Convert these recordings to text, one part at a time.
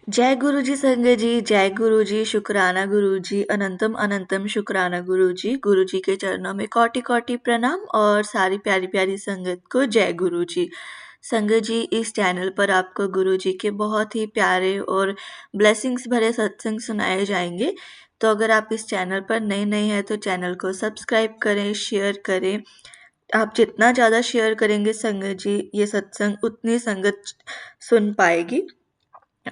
जय गुरु जी संगत जी, जय गुरु जी, शुक्राना गुरु जी, अनंतम अनंतम शुक्राना गुरु जी के चरणों में कोटि कोटि प्रणाम और सारी प्यारी प्यारी संगत को जय गुरु जी। संगत जी, इस चैनल पर आपको गुरु जी के बहुत ही प्यारे और ब्लेसिंग्स भरे सत्संग सुनाए जाएंगे। तो अगर आप इस चैनल पर नए नए हैं तो चैनल को सब्सक्राइब करें, शेयर करें। आप जितना ज़्यादा शेयर करेंगे संगत जी, ये सत्संग उतनी संगत सुन पाएगी।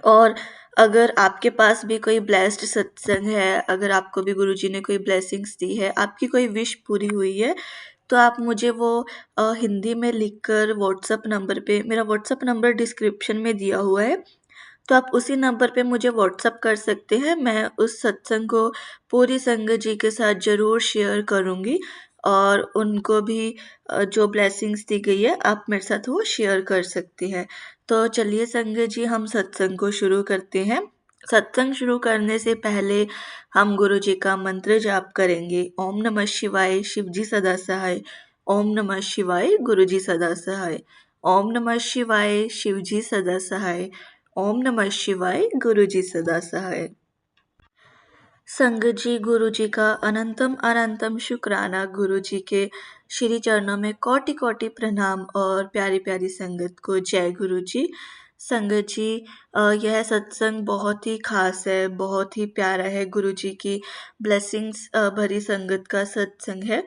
और अगर आपके पास भी कोई ब्लेस्ड सत्संग है, अगर आपको भी गुरुजी ने कोई ब्लेसिंग्स दी है, आपकी कोई विश पूरी हुई है, तो आप मुझे वो हिंदी में लिखकर व्हाट्सएप नंबर पे, मेरा व्हाट्सएप नंबर डिस्क्रिप्शन में दिया हुआ है, तो आप उसी नंबर पे मुझे व्हाट्सएप कर सकते हैं। मैं उस सत्संग को पूरी संगत जी के साथ ज़रूर शेयर करूँगी और उनको भी जो ब्लेसिंग्स दी गई है आप मेरे साथ वो शेयर कर सकते हैं। तो चलिए संगत जी, हम सत्संग को शुरू करते हैं। सत्संग शुरू करने से पहले हम गुरु जी का मंत्र जाप करेंगे। ओम नमः शिवाय, शिव जी सदा सहाय। ओम नमः शिवाय, गुरु जी सदा सहाय। ओम नमः शिवाय, शिव जी सदा सहाय। ओम नमः शिवाय, गुरु जी सदा सहाय। संगत जी, गुरु जी का अनंतम अनंतम शुक्राना। गुरु जी के श्री चरणों में कोटि कोटि प्रणाम और प्यारी प्यारी संगत को जय गुरु जी। संगत जी, यह सत्संग बहुत ही खास है, बहुत ही प्यारा है। गुरु जी की ब्लेसिंग्स भरी संगत का सत्संग है।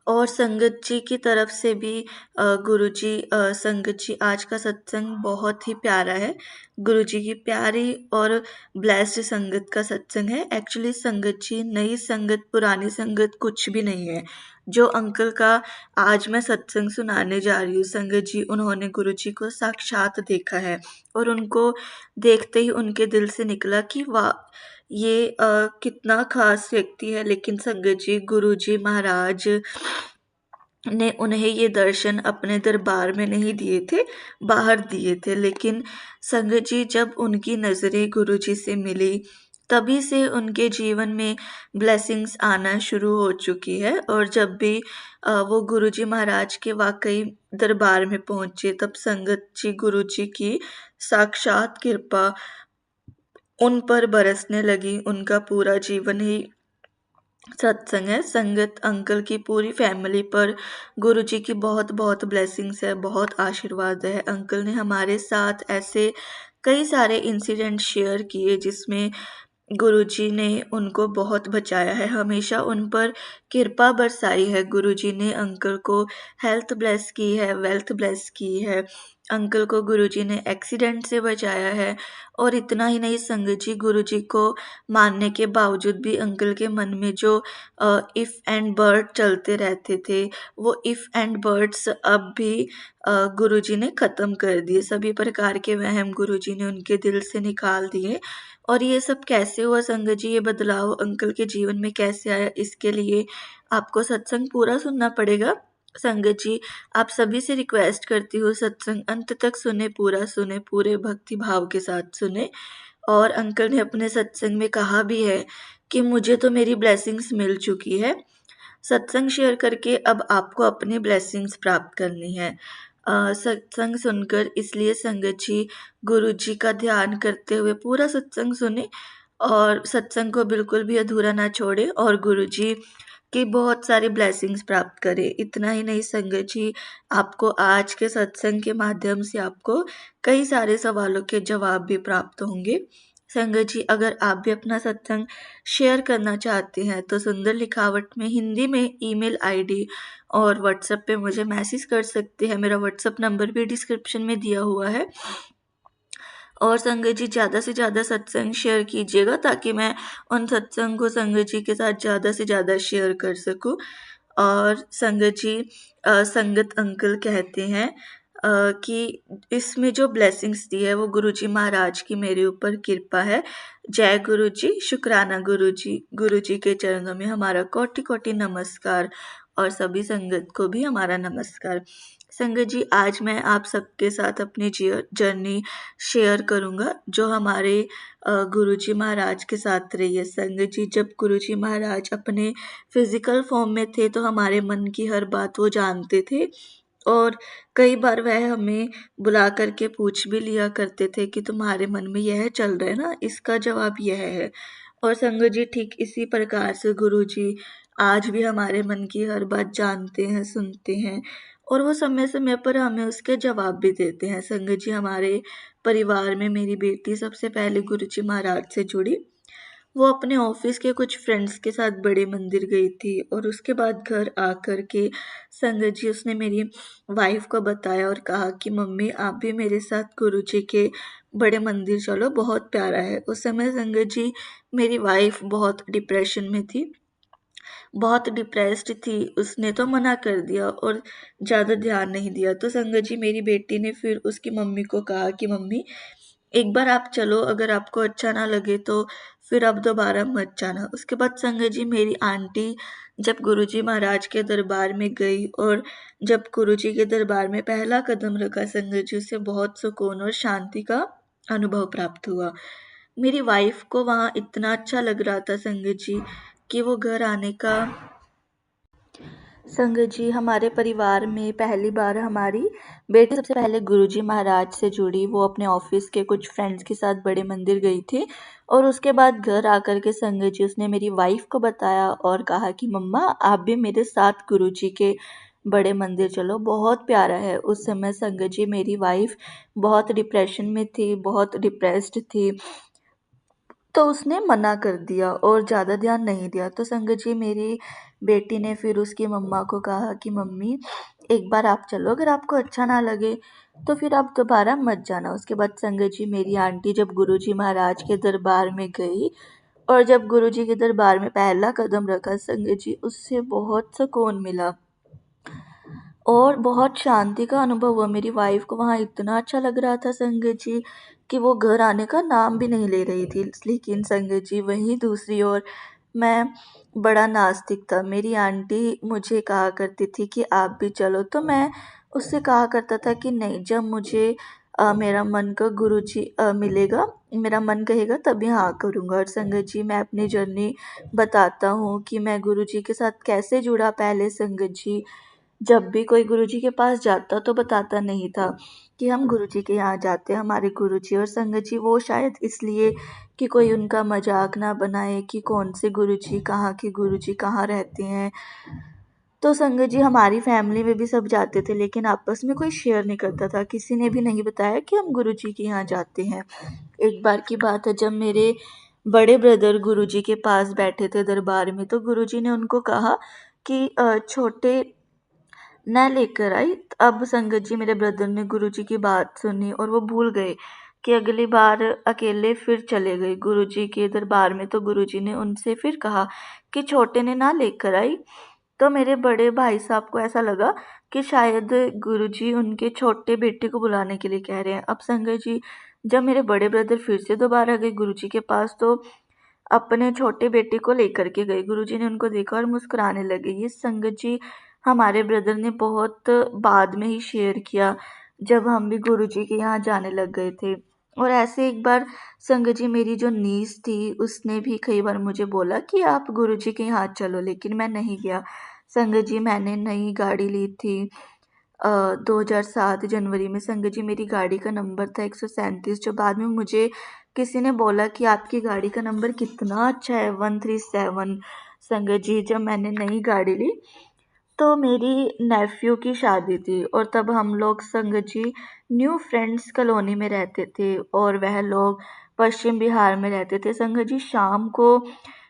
और संगत जी की तरफ से भी गुरुजी, संगत जी, आज का सत्संग बहुत ही प्यारा है। गुरुजी की प्यारी और ब्लेस्ड संगत का सत्संग है। एक्चुअली संगत जी, नई संगत पुरानी संगत कुछ भी नहीं है। जो अंकल का आज मैं सत्संग सुनाने जा रही हूँ संगत जी, उन्होंने गुरुजी को साक्षात देखा है और उनको देखते ही उनके दिल से निकला कि वाह, ये कितना खास व्यक्ति है। लेकिन संगत जी, गुरुजी महाराज ने उन्हें ये दर्शन अपने दरबार में नहीं दिए थे, बाहर दिए थे। लेकिन संगत जी, जब उनकी नज़रें गुरुजी से मिली, तभी से उनके जीवन में ब्लेसिंग्स आना शुरू हो चुकी है। और जब भी वो गुरुजी महाराज के वाकई दरबार में पहुँचे, तब संगत जी, गुरुजी की साक्षात कृपा उन पर बरसने लगी। उनका पूरा जीवन ही सत्संग है। संगत अंकल की पूरी फैमिली पर गुरुजी की बहुत बहुत ब्लेसिंग्स है, बहुत आशीर्वाद है। अंकल ने हमारे साथ ऐसे कई सारे इंसिडेंट शेयर किए जिसमें गुरुजी ने उनको बहुत बचाया है, हमेशा उन पर कृपा बरसाई है। गुरुजी ने अंकल को हेल्थ ब्लेस की है, वेल्थ ब्लेस की है। अंकल को गुरुजी ने एक्सीडेंट से बचाया है। और इतना ही नहीं संगत जी, गुरुजी को मानने के बावजूद भी अंकल के मन में जो इफ़ एंड बट चलते रहते थे, वो इफ़ एंड बट्स अब भी गुरुजी ने ख़त्म कर दिए। सभी प्रकार के वहम गुरुजी ने उनके दिल से निकाल दिए। और ये सब कैसे हुआ संगत जी, ये बदलाव अंकल के जीवन में कैसे आया, इसके लिए आपको सत्संग पूरा सुनना पड़ेगा। संगत जी, आप सभी से रिक्वेस्ट करती हूँ, सत्संग अंत तक सुने, पूरा सुने, पूरे भक्ति भाव के साथ सुने। और अंकल ने अपने सत्संग में कहा भी है कि मुझे तो मेरी ब्लेसिंग्स मिल चुकी है। सत्संग शेयर करके अब आपको अपनी ब्लेसिंग्स प्राप्त करनी है। सत्संग सुनकर इसलिए संगत जी, गुरु जी का ध्यान करते हुए पूरा सत्संग सुने और सत्संग को बिल्कुल भी अधूरा ना छोड़े और गुरु जी की बहुत सारी ब्लेसिंग्स प्राप्त करें। इतना ही नहीं संगत जी, आपको आज के सत्संग के माध्यम से आपको कई सारे सवालों के जवाब भी प्राप्त होंगे। संगत जी, अगर आप भी अपना सत्संग शेयर करना चाहते हैं तो सुंदर लिखावट में हिंदी में ईमेल आईडी और व्हाट्सएप पे मुझे मैसेज कर सकते हैं। मेरा व्हाट्सएप नंबर भी डिस्क्रिप्शन में दिया हुआ है। और संगत जी, ज़्यादा से ज़्यादा सत्संग शेयर कीजिएगा ताकि मैं उन सत्संग को संगत जी के साथ ज़्यादा से ज़्यादा शेयर कर सकूं। और संगत जी, संगत अंकल कहते हैं कि इसमें जो ब्लेसिंग्स दी है वो गुरुजी महाराज की मेरे ऊपर कृपा है। जय गुरु जी, शुक्राना गुरु जी। गुरु जी के चरणों में हमारा कोटि कोटि नमस्कार और सभी संगत को भी हमारा नमस्कार। संगत जी, आज मैं आप सबके साथ अपनी जर्नी शेयर करूँगा जो हमारे गुरुजी महाराज के साथ रही है। संगत जी, जब गुरुजी महाराज अपने फिजिकल फॉर्म में थे तो हमारे मन की हर बात वो जानते थे और कई बार वह हमें बुला कर के पूछ भी लिया करते थे कि तुम्हारे मन में यह चल रहा है ना, इसका जवाब यह है। और संगत जी ठीक इसी प्रकार से गुरुजी आज भी हमारे मन की हर बात जानते हैं, सुनते हैं और वो समय-समय पर हमें उसके जवाब भी देते हैं। संगत जी हमारे परिवार में मेरी बेटी सबसे पहले गुरुजी महाराज से जुड़ी। वो अपने ऑफिस के कुछ फ्रेंड्स के साथ बड़े मंदिर गई थी और उसके बाद घर आकर के संगत जी उसने मेरी वाइफ को बताया और कहा कि मम्मी आप भी मेरे साथ गुरुजी के बड़े मंदिर चलो, बहुत प्यारा है। उस समय संगत जी मेरी वाइफ बहुत डिप्रेशन में थी, बहुत डिप्रेस्ड थी, उसने तो मना कर दिया और ज़्यादा ध्यान नहीं दिया। तो संगत जी मेरी बेटी ने फिर उसकी मम्मी को कहा कि मम्मी एक बार आप चलो, अगर आपको अच्छा ना लगे तो फिर आप दोबारा मत जाना। उसके बाद संगत जी मेरी आंटी जब गुरुजी महाराज के दरबार में गई और जब गुरुजी के दरबार में पहला कदम रखा संगत जी, उसे बहुत सुकून और शांति का अनुभव प्राप्त हुआ। मेरी वाइफ को वहाँ इतना अच्छा लग रहा था संगत जी कि वो घर आने का संगत जी हमारे परिवार में पहली बार हमारी बेटी सबसे पहले गुरुजी महाराज से जुड़ी। वो अपने ऑफिस के कुछ फ्रेंड्स के साथ बड़े मंदिर गई थी और उसके बाद घर आकर के संगत जी उसने मेरी वाइफ को बताया और कहा कि मम्मा आप भी मेरे साथ गुरुजी के बड़े मंदिर चलो, बहुत प्यारा है। उस समय संगत जी मेरी वाइफ बहुत डिप्रेशन में थी, बहुत डिप्रेस्ड थी, तो उसने मना कर दिया और ज़्यादा ध्यान नहीं दिया। तो संगत जी मेरी बेटी ने फिर उसकी मम्मा को कहा कि मम्मी एक बार आप चलो, अगर आपको अच्छा ना लगे तो फिर आप दोबारा मत जाना। उसके बाद संगत जी मेरी आंटी जब गुरुजी महाराज के दरबार में गई और जब गुरुजी के दरबार में पहला कदम रखा संगत जी, उससे बहुत सुकून मिला और बहुत शांति का अनुभव हुआ। मेरी वाइफ को वहाँ इतना अच्छा लग रहा था संगत जी कि वो घर आने का नाम भी नहीं ले रही थी। लेकिन संगत जी वहीं दूसरी ओर मैं बड़ा नास्तिक था। मेरी आंटी मुझे कहा करती थी कि आप भी चलो, तो मैं उससे कहा करता था कि नहीं, जब मुझे मेरा मन का गुरुजी मिलेगा, मेरा मन कहेगा तभी हाँ करूँगा। और संगत जी मैं अपनी जर्नी बताता हूँ कि मैं गुरुजी के साथ कैसे जुड़ा। पहले संगत जी जब भी कोई गुरुजी के पास जाता तो बताता नहीं था कि हम गुरुजी के यहाँ जाते हैं, हमारे गुरुजी। और संगत जी वो शायद इसलिए कि कोई उनका मजाक ना बनाए कि कौन से गुरुजी, कहाँ के गुरुजी, कहाँ रहते हैं। तो संगत जी हमारी फैमिली में भी सब जाते थे लेकिन आपस में कोई शेयर नहीं करता था, किसी ने भी नहीं बताया कि हम गुरुजी के यहाँ जाते हैं। एक बार की बात है, जब मेरे बड़े ब्रदर गुरुजी के पास बैठे थे दरबार में, तो गुरुजी ने उनको कहा कि छोटे न लेकर आई। अब संगत जी मेरे ब्रदर ने गुरुजी की बात सुनी और वो भूल गए कि अगली बार अकेले फिर चले गए गुरुजी के दरबार में। तो गुरुजी ने उनसे फिर कहा कि छोटे ने ना लेकर आई। तो मेरे बड़े भाई साहब को ऐसा लगा कि शायद गुरुजी उनके छोटे बेटे को बुलाने के लिए कह रहे हैं। अब संगत जी जब मेरे बड़े ब्रदर फिर से दोबारा गए गुरुजी के पास, तो अपने छोटे बेटे को लेकर के गए। गुरुजी ने उनको देखा और मुस्कुराने लगे। ये संगत जी हमारे ब्रदर ने बहुत बाद में ही शेयर किया, जब हम भी गुरुजी के यहाँ जाने लग गए थे। और ऐसे एक बार संगत जी मेरी जो नीस थी उसने भी कई बार मुझे बोला कि आप गुरुजी के यहाँ चलो, लेकिन मैं नहीं गया। संगत जी मैंने नई गाड़ी ली थी 2007 जनवरी में। संगत जी मेरी गाड़ी का नंबर था 137, जो बाद में मुझे किसी ने बोला कि आपकी गाड़ी का नंबर कितना अच्छा है, 137। संगत जी जब मैंने नई गाड़ी ली तो मेरी नेफ्यू की शादी थी और तब हम लोग संगत जी न्यू फ्रेंड्स कॉलोनी में रहते थे और वह लोग पश्चिम बिहार में रहते थे। संगत जी शाम को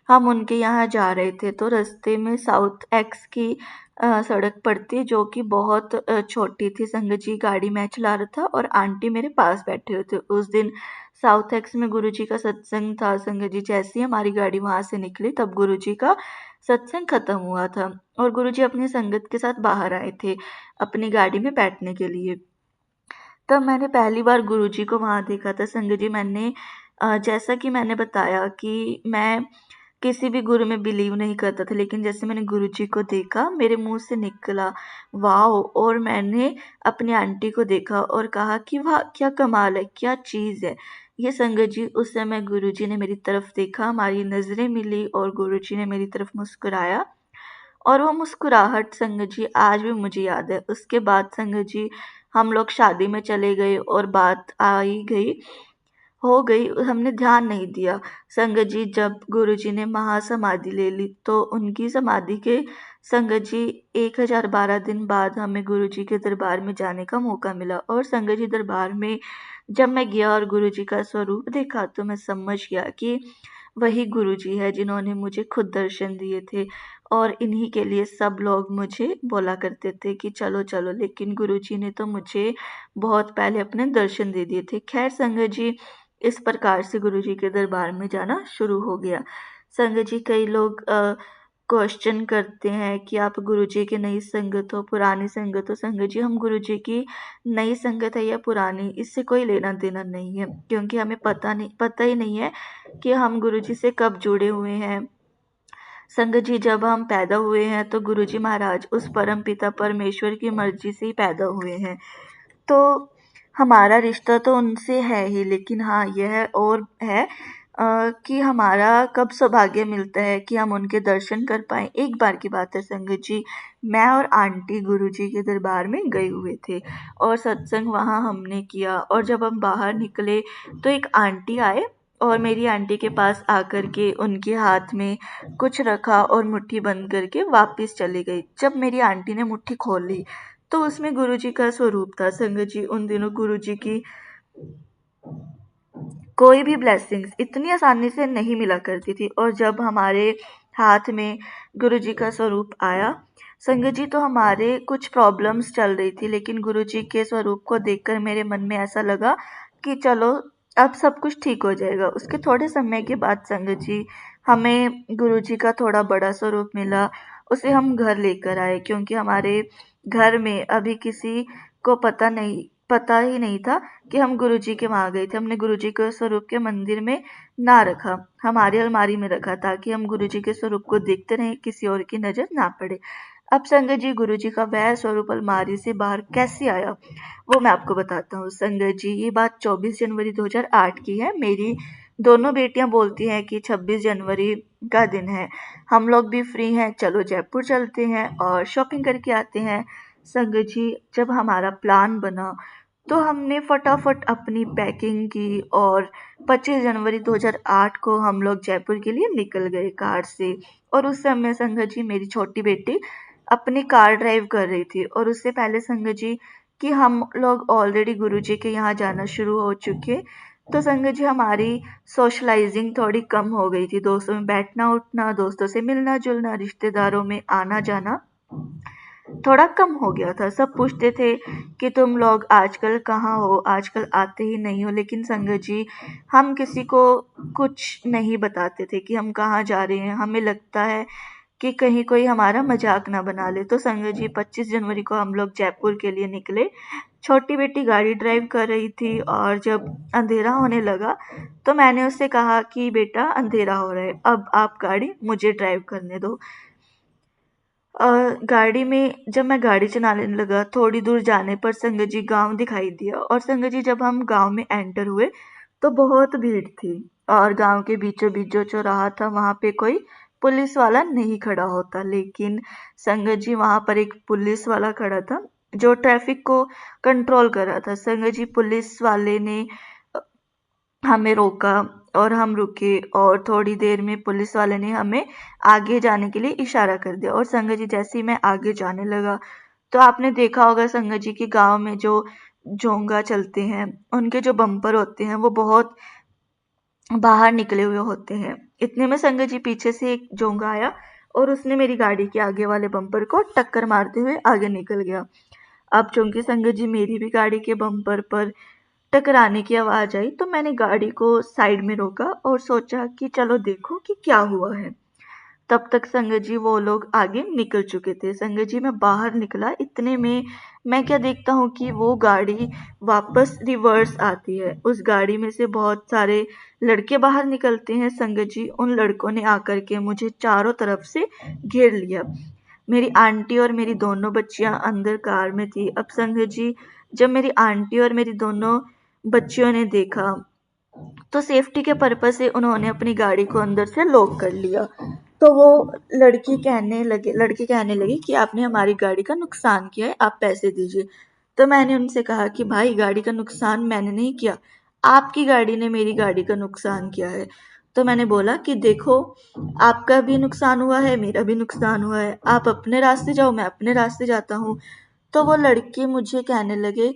हम उनके यहाँ जा रहे थे तो रास्ते में साउथ एक्स की सड़क पड़ती जो कि बहुत छोटी थी। संगत जी गाड़ी मैं चला रहा था और आंटी मेरे पास बैठे हुए थे। उस दिन साउथ एक्स में गुरुजी का सत्संग था। संगत जी जैसे ही हमारी गाड़ी वहाँ से निकली तब गुरुजी का सत्संग खत्म हुआ था और गुरुजी अपनी संगत के साथ बाहर आए थे अपनी गाड़ी में बैठने के लिए। तब मैंने पहली बार गुरुजी को वहाँ देखा था। संगत जी मैंने जैसा कि मैंने बताया कि मैं किसी भी गुरु में बिलीव नहीं करता था, लेकिन जैसे मैंने गुरुजी को देखा मेरे मुंह से निकला वाओ, और मैंने अपनी आंटी को देखा और कहा कि वाह क्या कमाल है, क्या चीज़ है ये। संगत जी उस समय गुरुजी ने मेरी तरफ देखा, हमारी नज़रें मिली और गुरुजी ने मेरी तरफ मुस्कुराया और वो मुस्कुराहट संगत जी आज भी मुझे याद है। उसके बाद संगत जी हम लोग शादी में चले गए और बात आई गई हो गई, हमने ध्यान नहीं दिया। संगत जी जब गुरुजी ने महासमाधि ले ली तो उनकी समाधि के संगत जी 1012 दिन बाद हमें गुरुजी के दरबार में जाने का मौका मिला। और संगत जी दरबार में जब मैं गया और गुरुजी का स्वरूप देखा तो मैं समझ गया कि वही गुरुजी है जिन्होंने मुझे खुद दर्शन दिए थे। और इन्हीं के लिए सब लोग मुझे बोला करते थे कि चलो चलो, लेकिन गुरुजी ने तो मुझे बहुत पहले अपने दर्शन दे दिए थे। खैर संगत जी, इस प्रकार से गुरुजी के दरबार में जाना शुरू हो गया। संगत जी, कई लोग क्वेश्चन करते हैं कि आप गुरुजी की नई संगत हो पुरानी संगत हो। संगत जी, हम गुरुजी की नई संगत है या पुरानी, इससे कोई लेना देना नहीं है, क्योंकि हमें पता ही नहीं है कि हम गुरुजी से कब जुड़े हुए हैं। संगत जी, जब हम पैदा हुए हैं तो गुरुजी महाराज उस परम पिता परमेश्वर की मर्जी से ही पैदा हुए हैं। तो हमारा रिश्ता तो उनसे है ही, लेकिन हाँ यह और है कि हमारा कब सौभाग्य मिलता है कि हम उनके दर्शन कर पाएँ। एक बार की बात है संगत जी, मैं और आंटी गुरुजी के दरबार में गए हुए थे और सत्संग वहाँ हमने किया। और जब हम बाहर निकले तो एक आंटी आए और मेरी आंटी के पास आकर के उनके हाथ में कुछ रखा और मुट्ठी बंद करके वापस चली गई। जब मेरी आंटी ने मुट्ठी खोल ली तो उसमें गुरुजी का स्वरूप था। संगत जी, उन दिनों गुरुजी की कोई भी ब्लेसिंग्स इतनी आसानी से नहीं मिला करती थी। और जब हमारे हाथ में गुरुजी का स्वरूप आया संगत जी, तो हमारे कुछ प्रॉब्लम्स चल रही थी, लेकिन गुरुजी के स्वरूप को देखकर मेरे मन में ऐसा लगा कि चलो अब सब कुछ ठीक हो जाएगा। उसके थोड़े समय के बाद संगत जी, हमें गुरुजी का थोड़ा बड़ा स्वरूप मिला। उसे हम घर लेकर आए, क्योंकि हमारे घर में अभी किसी को पता ही नहीं था कि हम गुरुजी के वहाँ गए थे। हमने गुरुजी के स्वरूप के मंदिर में ना रखा, हमारी अलमारी में रखा, ताकि हम गुरुजी के स्वरूप को देखते रहें, किसी और की नज़र ना पड़े। अब संगत जी, गुरुजी का वह स्वरूप अलमारी से बाहर कैसे आया वो मैं आपको बताता हूँ। संगत जी, ये बात 24 जनवरी 2008 की है। मेरी दोनों बेटियां बोलती हैं कि 26 जनवरी का दिन है, हम लोग भी फ्री हैं, चलो जयपुर चलते हैं और शॉपिंग करके आते हैं। संगत जी, जब हमारा प्लान बना तो हमने फटाफट अपनी पैकिंग की और 25 जनवरी 2008 को हम लोग जयपुर के लिए निकल गए कार से। और उस समय संगत जी, मेरी छोटी बेटी अपनी कार ड्राइव कर रही थी। और उससे पहले संगत जी कि हम लोग ऑलरेडी गुरुजी के यहाँ जाना शुरू हो चुके, तो संगत जी हमारी सोशलाइजिंग थोड़ी कम हो गई थी। दोस्तों में बैठना उठना, दोस्तों से मिलना जुलना, रिश्तेदारों में आना जाना थोड़ा कम हो गया था। सब पूछते थे कि तुम लोग आजकल कहाँ हो, आजकल आते ही नहीं हो। लेकिन संगत जी, हम किसी को कुछ नहीं बताते थे कि हम कहाँ जा रहे हैं। हमें लगता है कि कहीं कोई हमारा मजाक ना बना ले। तो संगत जी, 25 जनवरी को हम लोग जयपुर के लिए निकले। छोटी बेटी गाड़ी ड्राइव कर रही थी और जब अंधेरा होने लगा तो मैंने उससे कहा कि बेटा अंधेरा हो रहा है, अब आप गाड़ी मुझे ड्राइव करने दो। गाड़ी में जब मैं गाड़ी चलाने लगा, थोड़ी दूर जाने पर संगत जी गाँव दिखाई दिया। और संगत जी, जब हम गाँव में एंटर हुए तो बहुत भीड़ थी और गाँव के बीचों बीच जो चौराहा था वहाँ पे कोई पुलिस वाला नहीं खड़ा होता, लेकिन संगत जी वहाँ पर एक पुलिस वाला खड़ा था जो ट्रैफिक को कंट्रोल कर रहा था। संगत जी, पुलिस वाले ने हमें रोका और हम रुके और थोड़ी देर में पुलिस वाले ने हमें आगे जाने के लिए इशारा कर दिया। और संगत जी, जैसे ही मैं आगे जाने लगा तो आपने देखा होगा संगत जी कि गांव में जो जोंगा चलते हैं उनके जो बम्पर होते हैं वो बहुत बाहर निकले हुए होते हैं। इतने में संगत जी पीछे से एक जोंगा आया और उसने मेरी गाड़ी के आगे वाले बम्पर को टक्कर मारते हुए आगे निकल गया। अब चूंकि संगत जी मेरी भी गाड़ी के बम्पर पर टकराने की आवाज़ आई तो मैंने गाड़ी को साइड में रोका और सोचा कि चलो देखो कि क्या हुआ है। तब तक संगत जी वो लोग आगे निकल चुके थे। संगत जी, मैं बाहर निकला, इतने में मैं क्या देखता हूँ कि वो गाड़ी वापस रिवर्स आती है। उस गाड़ी में से बहुत सारे लड़के बाहर निकलते हैं। संगत जी, उन लड़कों ने आकर के मुझे चारों तरफ से घेर लिया। मेरी आंटी और मेरी दोनों बच्चियां अंदर कार में थी। अब संगत जी, जब मेरी आंटी और मेरी दोनों बच्चियों ने देखा तो सेफ्टी के पर्पस से उन्होंने अपनी गाड़ी को अंदर से लॉक कर लिया। तो वो लड़के कहने लगे कि आपने हमारी गाड़ी का नुकसान किया है, आप पैसे दीजिए। तो मैंने उनसे कहा कि भाई गाड़ी का नुकसान मैंने नहीं किया, आपकी गाड़ी ने मेरी गाड़ी का नुकसान किया है। तो मैंने बोला कि देखो, आपका भी नुकसान हुआ है, मेरा भी नुकसान हुआ है, आप अपने रास्ते जाओ, मैं अपने रास्ते जाता हूँ। तो वो लड़के मुझे कहने लगे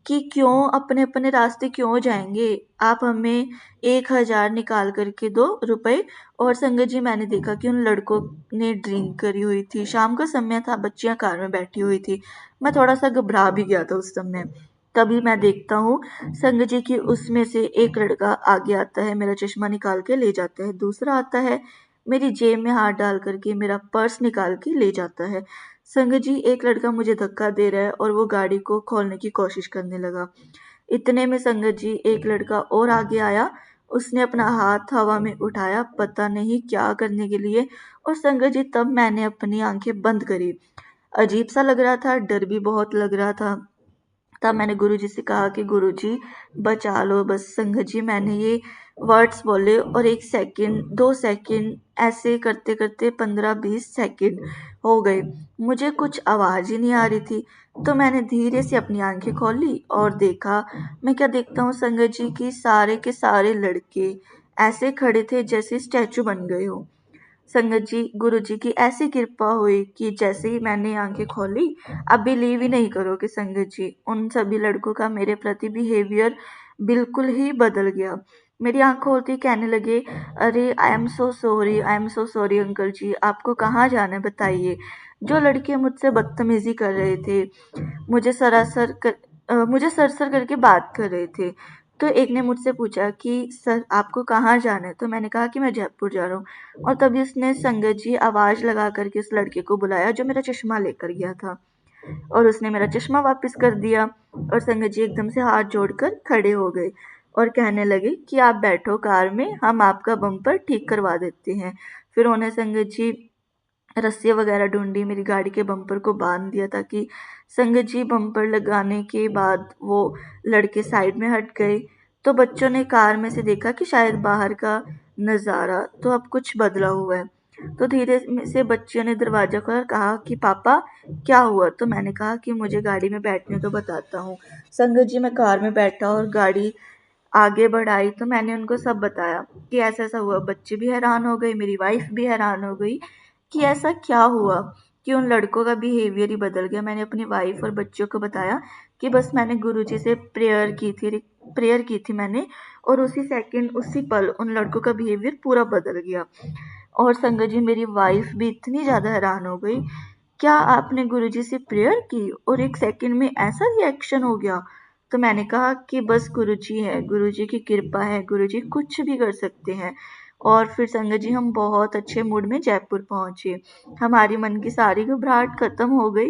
कि क्यों अपने अपने रास्ते क्यों जाएंगे, आप हमें 1,000 निकाल करके दो रुपए। और संगत जी, मैंने देखा कि उन लड़कों ने ड्रिंक करी हुई थी, शाम का समय था, बच्चियां कार में बैठी हुई थी। मैं थोड़ा सा घबरा भी गया था उस समय। तभी मैं देखता हूँ संगत जी की उसमें से एक लड़का आगे आता है, मेरा चश्मा निकाल के ले जाता है, दूसरा आता है, मेरी जेब में हाथ डाल करके मेरा पर्स निकाल के ले जाता है। संगत जी, एक लड़का मुझे धक्का दे रहा है और वो गाड़ी को खोलने की कोशिश करने लगा। इतने में संगत जी एक लड़का और आगे आया, उसने अपना हाथ हवा में उठाया, पता नहीं क्या करने के लिए। और संगत जी, तब मैंने अपनी आंखें बंद करी। अजीब सा लग रहा था, डर भी बहुत लग रहा था। तब मैंने गुरुजी से कहा कि गुरुजी बचा लो बस। संगत जी, मैंने ये वर्ड्स बोले और 1 सेकंड, 2 सेकंड, ऐसे करते करते 15-20 सेकंड हो गए। मुझे कुछ आवाज़ ही नहीं आ रही थी। तो मैंने धीरे से अपनी आंखें खोली और देखा। मैं क्या देखता हूँ संगत जी की सारे के सारे लड़के ऐसे खड़े थे जैसे स्टैचू बन गए हो। संगत जी, गुरुजी की ऐसी कृपा हुई कि जैसे ही मैंने आंखें खोली, आप बिलीव ही नहीं करोगे संगत जी, उन सभी लड़कों का मेरे प्रति बिहेवियर बिल्कुल ही बदल गया। मेरी आंख खोलते ही कहने लगे, अरे I am so sorry, I am so sorry uncle ji, आपको कहाँ जाना है बताइए। जो लड़के मुझसे बदतमीजी कर रहे थे, मुझे सर करके बात कर रहे थे। तो एक ने मुझसे पूछा कि सर आपको कहाँ जाना है, तो मैंने कहा कि मैं जयपुर जा रहा हूँ। और तभी उसने संगत जी आवाज़ लगा करके उस लड़के को बुलाया जो मेरा चश्मा लेकर गया था, और उसने मेरा चश्मा वापस कर दिया। और संगत जी एकदम से हाथ जोड़कर खड़े हो गए और कहने लगे कि आप बैठो कार में, हम आपका बम्पर ठीक करवा देते हैं। फिर उन्हें संगत जी रस्सी वगैरह ढूंढी, मेरी गाड़ी के बम्पर को बांध दिया ताकि संगत जी बम्पर लगाने के बाद वो लड़के साइड में हट गए। तो बच्चों ने कार में से देखा कि शायद बाहर का नज़ारा तो अब कुछ बदला हुआ है। तो धीरे से बच्चियों ने दरवाज़ा खोला और कहा कि पापा क्या हुआ। तो मैंने कहा कि मुझे गाड़ी में बैठने तो बताता हूँ। संगत जी, मैं कार में बैठा और गाड़ी आगे बढ़ाई तो मैंने उनको सब बताया कि ऐसा ऐसा हुआ। बच्चे भी हैरान हो गए, मेरी वाइफ भी हैरान हो गई कि ऐसा क्या हुआ कि उन लड़कों का बिहेवियर ही बदल गया। मैंने अपनी वाइफ और बच्चों को बताया कि बस मैंने गुरुजी से प्रेयर की थी मैंने, और उसी सेकंड उसी पल उन लड़कों का बिहेवियर पूरा बदल गया। और संगत जी, मेरी वाइफ भी इतनी ज़्यादा हैरान हो गई, क्या आपने गुरुजी से प्रेयर की और 1 सेकंड में ऐसा रिएक्शन हो गया। तो मैंने कहा कि बस गुरुजी है, गुरुजी की कृपा है, गुरुजी कुछ भी कर सकते हैं। और फिर संगत जी, हम बहुत अच्छे मूड में जयपुर पहुंचे। हमारी मन की सारी घबराहट खत्म हो गई,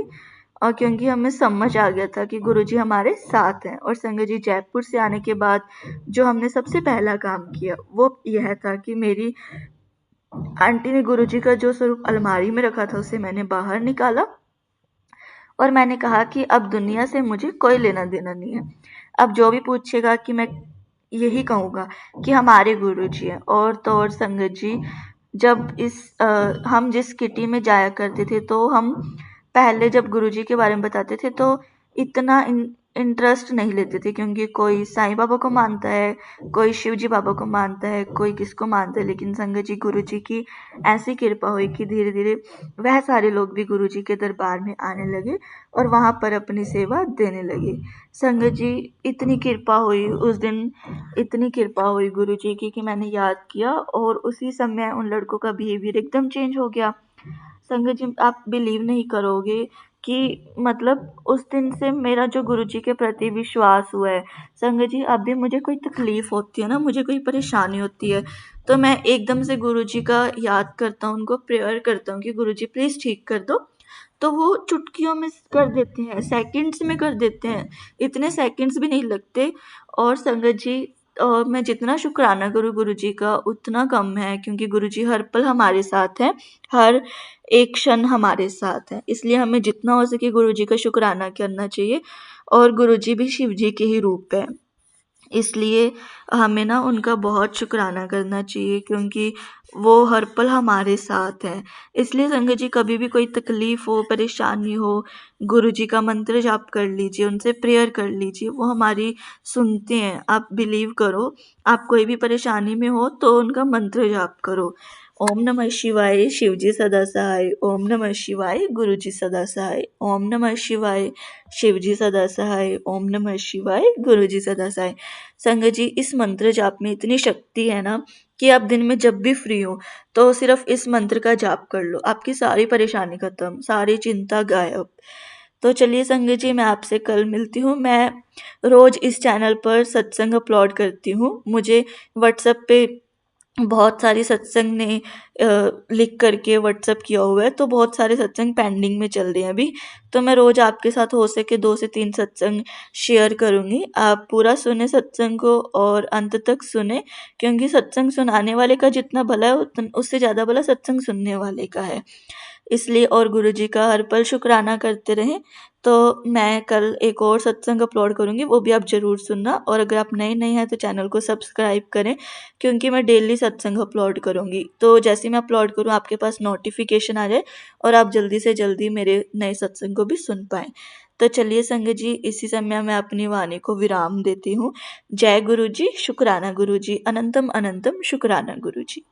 और क्योंकि हमें समझ आ गया था कि गुरुजी हमारे साथ हैं। और संगत जी, जयपुर से आने के बाद जो हमने सबसे पहला काम किया वो यह था कि मेरी आंटी ने गुरुजी का जो स्वरूप अलमारी में रखा था उसे मैंने बाहर निकाला, और मैंने कहा कि अब दुनिया से मुझे कोई लेना देना नहीं है। अब जो भी पूछेगा कि मैं यही कहूँगा कि हमारे गुरुजी हैं। और तो और संगत जी, जब हम जिस किटी में जाया करते थे तो हम पहले जब गुरुजी के बारे में बताते थे तो इतना इंटरेस्ट नहीं लेते थे, क्योंकि कोई साईं बाबा को मानता है, कोई शिव जी बाबा को मानता है, कोई किसको मानता है। लेकिन संगत जी, गुरुजी की ऐसी कृपा हुई कि धीरे धीरे वह सारे लोग भी गुरुजी के दरबार में आने लगे और वहाँ पर अपनी सेवा देने लगे। संगत जी, इतनी कृपा हुई उस दिन, इतनी कृपा हुई गुरुजी की कि मैंने याद किया और उसी समय उन लड़कों का बिहेवियर एकदम चेंज हो गया। संगत जी, आप बिलीव नहीं करोगे कि मतलब उस दिन से मेरा जो गुरुजी के प्रति विश्वास हुआ है। संगत जी, अब भी मुझे कोई तकलीफ होती है ना, मुझे कोई परेशानी होती है, तो मैं एकदम से गुरुजी का याद करता हूँ, उनको प्रेयर करता हूँ कि गुरुजी प्लीज़ ठीक कर दो। तो वो चुटकियों में कर देते हैं, सेकंड्स में कर देते हैं, इतने सेकंड्स भी नहीं लगते। और संगत जी, मैं जितना शुक्राना करूँ गुरुजी का उतना कम है, क्योंकि गुरुजी हर पल हमारे साथ हैं, हर एक क्षण हमारे साथ हैं। इसलिए हमें जितना हो सके गुरुजी का शुक्राना करना चाहिए। और गुरुजी भी शिव जी के ही रूप है। इसलिए हमें ना उनका बहुत शुक्राना करना चाहिए, क्योंकि वो हर पल हमारे साथ हैं। इसलिए संगत जी, कभी भी कोई तकलीफ़ हो, परेशानी हो, गुरुजी का मंत्र जाप कर लीजिए, उनसे प्रेयर कर लीजिए, वो हमारी सुनते हैं। आप बिलीव करो, आप कोई भी परेशानी में हो तो उनका मंत्र जाप करो। ओम नमः शिवाय, शिवजी सदा सहाय। ओम नमः शिवाय, गुरुजी सदा सहाय। ओम नमः शिवाय, शिवजी सदा सहाय। ओम नमः शिवाय, गुरुजी सदा सहाय। संगत जी, इस मंत्र जाप में इतनी शक्ति है ना कि आप दिन में जब भी फ्री हो तो सिर्फ इस मंत्र का जाप कर लो, आपकी सारी परेशानी खत्म, सारी चिंता गायब। तो चलिए संगत जी, मैं आपसे कल मिलती हूँ। मैं रोज इस चैनल पर सत्संग अपलोड करती हूँ। मुझे व्हाट्सएप पे बहुत सारी सत्संग ने लिख करके व्हाट्सएप किया हुआ है, तो बहुत सारे सत्संग पेंडिंग में चल रहे हैं अभी। तो मैं रोज़ आपके साथ हो सके 2 से 3 सत्संग शेयर करूँगी। आप पूरा सुने सत्संग को और अंत तक सुने, क्योंकि सत्संग सुनाने वाले का जितना भला है उससे ज़्यादा भला सत्संग सुनने वाले का है। इसलिए और गुरुजी का हर पल शुक्राना करते रहें। तो मैं कल एक और सत्संग अपलोड करूँगी, वो भी आप ज़रूर सुनना। और अगर आप नए हैं तो चैनल को सब्सक्राइब करें, क्योंकि मैं डेली सत्संग अपलोड करूँगी। तो जैसे ही मैं अपलोड करूँ आपके पास नोटिफिकेशन आ जाए और आप जल्दी से जल्दी मेरे नए सत्संग को भी सुन पाएँ। तो चलिए संगत जी, इसी समय मैं अपनी वाणी को विराम देती हूँ। जय गुरु जी, शुक्राना गुरु जी, अनंतम अनंतम शुक्राना गुरु जी।